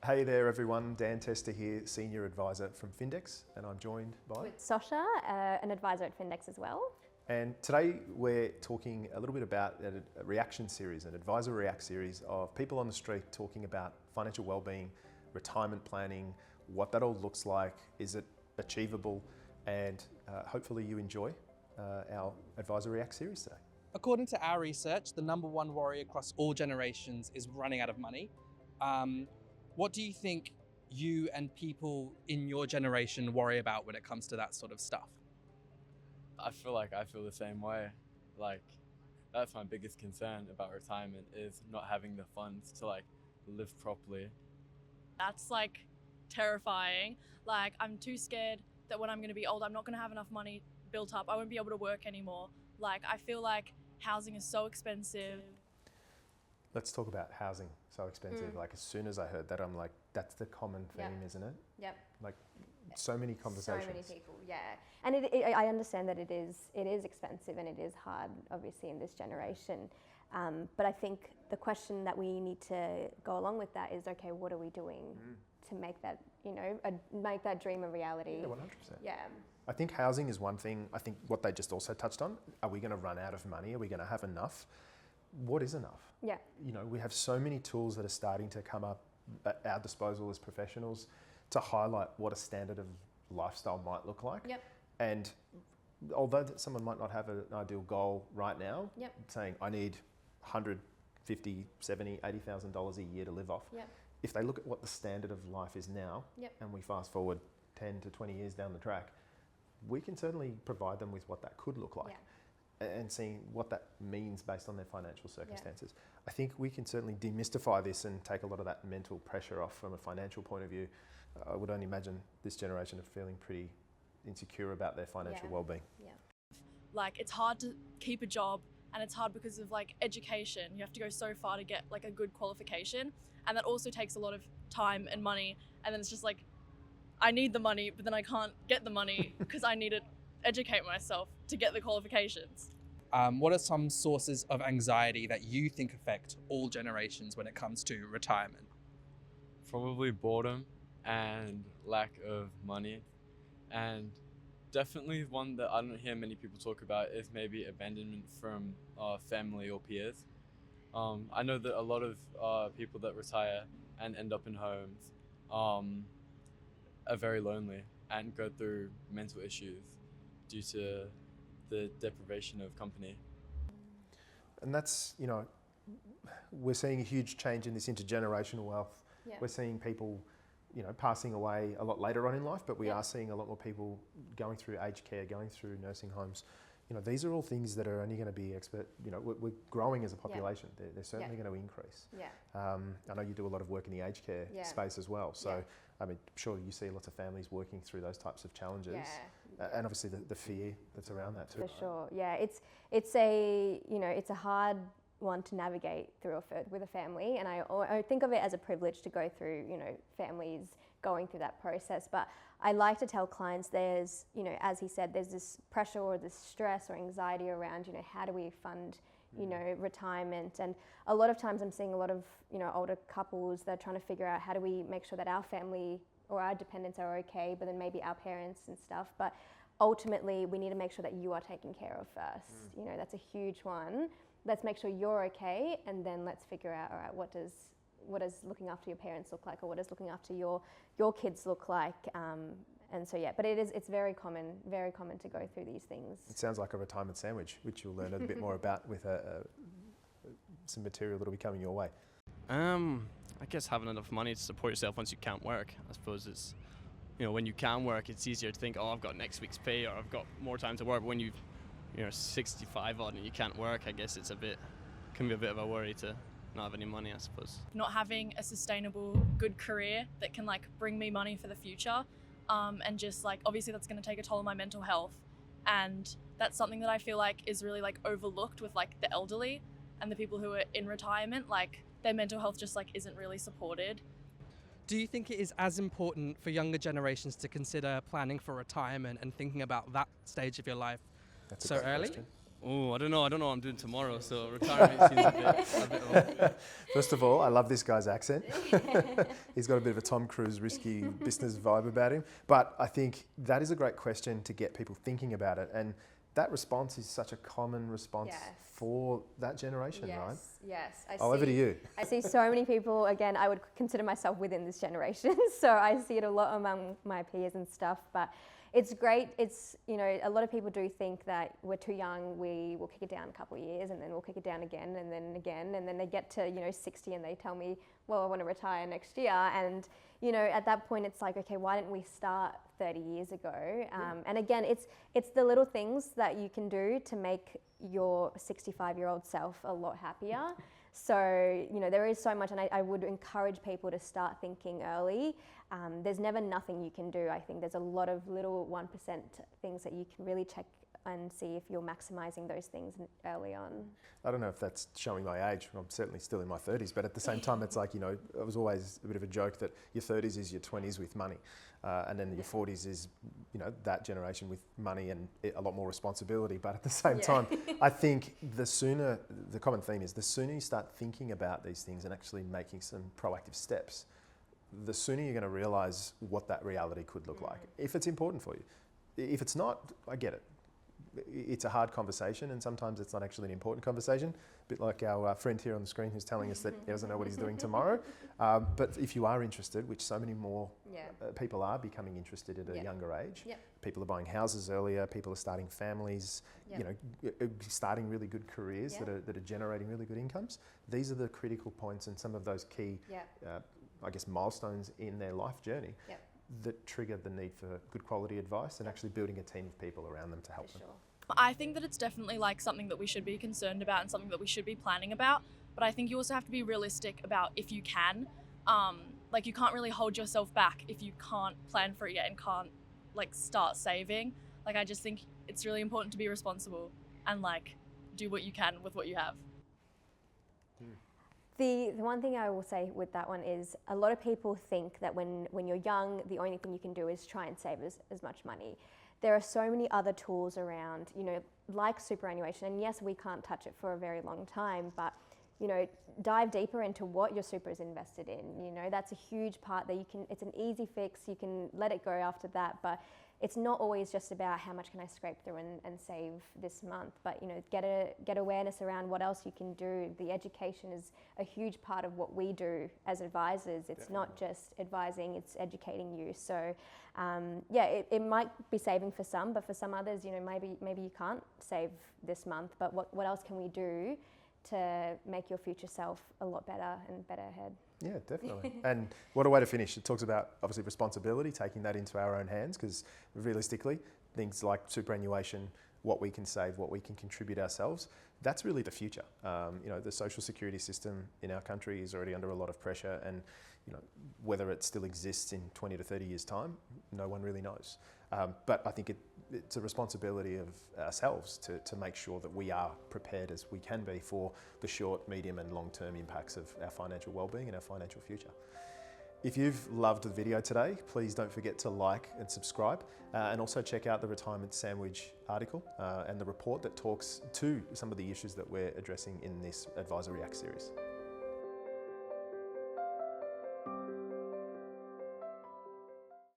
Hey there everyone, Dan Tester here, Senior Advisor from Findex, and I'm joined by... With Sasha, an advisor at Findex as well. And today we're talking a little bit about a reaction series, an advisor react series of people on the street talking about financial wellbeing, retirement planning, what that all looks like, is it achievable, and hopefully you enjoy our advisor react series today. According to our research, the number one worry across all generations is running out of money. What do you think you and people in your generation worry about when it comes to that sort of stuff? I feel the same way. That's my biggest concern about retirement, is not having the funds to live properly. That's terrifying. I'm too scared that when I'm going to be old, I'm not going to have enough money built up. I won't be able to work anymore. I feel like housing is so expensive. Let's talk about housing, so expensive. As soon as I heard that, I'm like, that's the common theme, isn't it? Yep. So many conversations. So many people, yeah. And I understand that it is expensive and it is hard, obviously, in this generation. But I think the question that we need to go along with that is, okay, what are we doing to make that, make that dream a reality? Yeah, 100%. Yeah. I think housing is one thing. I think what they just also touched on, are we going to run out of money? Are we going to have enough? What is enough? Yeah. We have so many tools that are starting to come up at our disposal as professionals to highlight what a standard of lifestyle might look like. Yep. And although someone might not have an ideal goal right now, saying I need $150,000, $70,000, $80,000 a year to live off. Yep. If they look at what the standard of life is now, and we fast forward 10 to 20 years down the track, we can certainly provide them with what that could look like. And seeing what that means based on their financial circumstances. I think we can certainly demystify this and take a lot of that mental pressure off from a financial point of view. I would only imagine this generation are feeling pretty insecure about their financial well-being. Yeah. It's hard to keep a job, and it's hard because of education. You have to go so far to get a good qualification, and that also takes a lot of time and money. And then it's just I need the money, but then I can't get the money because I need to educate myself to get the qualifications. What are some sources of anxiety that you think affect all generations when it comes to retirement? Probably boredom and lack of money. And definitely one that I don't hear many people talk about is maybe abandonment from family or peers. I know that a lot of people that retire and end up in homes are very lonely and go through mental issues due to the deprivation of company. And that's, we're seeing a huge change in this intergenerational wealth. We're seeing people, passing away a lot later on in life, but we are seeing a lot more people going through aged care, going through nursing homes. These are all things that are only going to be we're growing as a population. They're certainly going to increase. I know you do a lot of work in the aged care space as well. So, I'm sure you see lots of families working through those types of challenges. And obviously the fear that's around that too. For sure, yeah. It's a hard one to navigate through with a family, and I think of it as a privilege to go through, families going through that process. But I like to tell clients there's, as he said, there's this pressure or this stress or anxiety around, how do we fund, retirement. And a lot of times I'm seeing a lot of, older couples that are trying to figure out how do we make sure that our family or our dependents are okay, but then maybe our parents and stuff. But ultimately we need to make sure that you are taken care of first. That's a huge one. Let's make sure you're okay, and then let's figure out, all right, what does looking after your parents look like, or what does looking after your kids look like? And so but it's very common to go through these things. It sounds like a retirement sandwich, which you'll learn a bit more about with some material that'll be coming your way. I guess having enough money to support yourself once you can't work. I suppose it's, when you can work, it's easier to think, oh, I've got next week's pay, or I've got more time to work. But when you're 65 odd and you can't work, I guess can be a bit of a worry to not have any money, I suppose. Not having a sustainable, good career that can bring me money for the future, and just obviously that's going to take a toll on my mental health, and that's something that I feel is really overlooked with the elderly and the people who are in retirement. Their mental health just isn't really supported. Do you think it is as important for younger generations to consider planning for retirement and thinking about that stage of your life so early? Question. Oh, I don't know what I'm doing tomorrow, so retirement seems a bit of First of all, I love this guy's accent. He's got a bit of a Tom Cruise risky business vibe about him. But I think that is a great question to get people thinking about it. And that response is such a common response for that generation, right? Yes. Over to you. I see so many people, again, I would consider myself within this generation. So I see it a lot among my peers and stuff. But it's great. It's, you know, a lot of people do think that we're too young, we will kick it down a couple of years and then we'll kick it down again and then again. And then they get to, 60 and they tell me, well, I want to retire next year. And, at that point it's like, okay, why didn't we start 30 years ago? And again, it's the little things that you can do to make your 65-year-old self a lot happier. So, there is so much, and I would encourage people to start thinking early. There's never nothing you can do. I think there's a lot of little 1% things that you can really check and see if you're maximising those things early on. I don't know if that's showing my age. I'm certainly still in my 30s, but at the same time, it's like, it was always a bit of a joke that your 30s is your 20s with money. And then your 40s is, that generation with money and a lot more responsibility. But at the same time, I think the common theme is the sooner you start thinking about these things and actually making some proactive steps, the sooner you're going to realise what that reality could look like, if it's important for you. If it's not, I get it. It's a hard conversation, and sometimes it's not actually an important conversation, a bit like our friend here on the screen who's telling us that he doesn't know what he's doing tomorrow. But if you are interested, which so many more people are becoming interested at a younger age, people are buying houses earlier, people are starting families, starting really good careers that are generating really good incomes. These are the critical points and some of those key, milestones in their life journey that trigger the need for good quality advice and actually building a team of people around them to help them. I think that it's definitely like something that we should be concerned about and something that we should be planning about. But I think you also have to be realistic about if you can. You can't really hold yourself back if you can't plan for it yet and can't start saving. I just think it's really important to be responsible and do what you can with what you have. The one thing I will say with that one is a lot of people think that when you're young, the only thing you can do is try and save as much money. There are so many other tools around, like superannuation, and yes, we can't touch it for a very long time, but dive deeper into what your super is invested in. That's a huge part that it's an easy fix, you can let it go after that, but it's not always just about how much can I scrape through and save this month, but get awareness around what else you can do. The education is a huge part of what we do as advisors. It's not just advising, it's educating you. So it might be saving for some, but for some others, maybe you can't save this month, but what else can we do to make your future self a lot better and better ahead? Yeah, definitely. And what a way to finish. It talks about, obviously, responsibility, taking that into our own hands, because realistically, things like superannuation, what we can save, what we can contribute ourselves, that's really the future. The social security system in our country is already under a lot of pressure, and whether it still exists in 20 to 30 years' time, no one really knows. But I think it's a responsibility of ourselves to make sure that we are prepared as we can be for the short, medium and long-term impacts of our financial well-being and our financial future. If you've loved the video today, please don't forget to like and subscribe, and also check out the Retirement Sandwich article and the report that talks to some of the issues that we're addressing in this Advisor React series.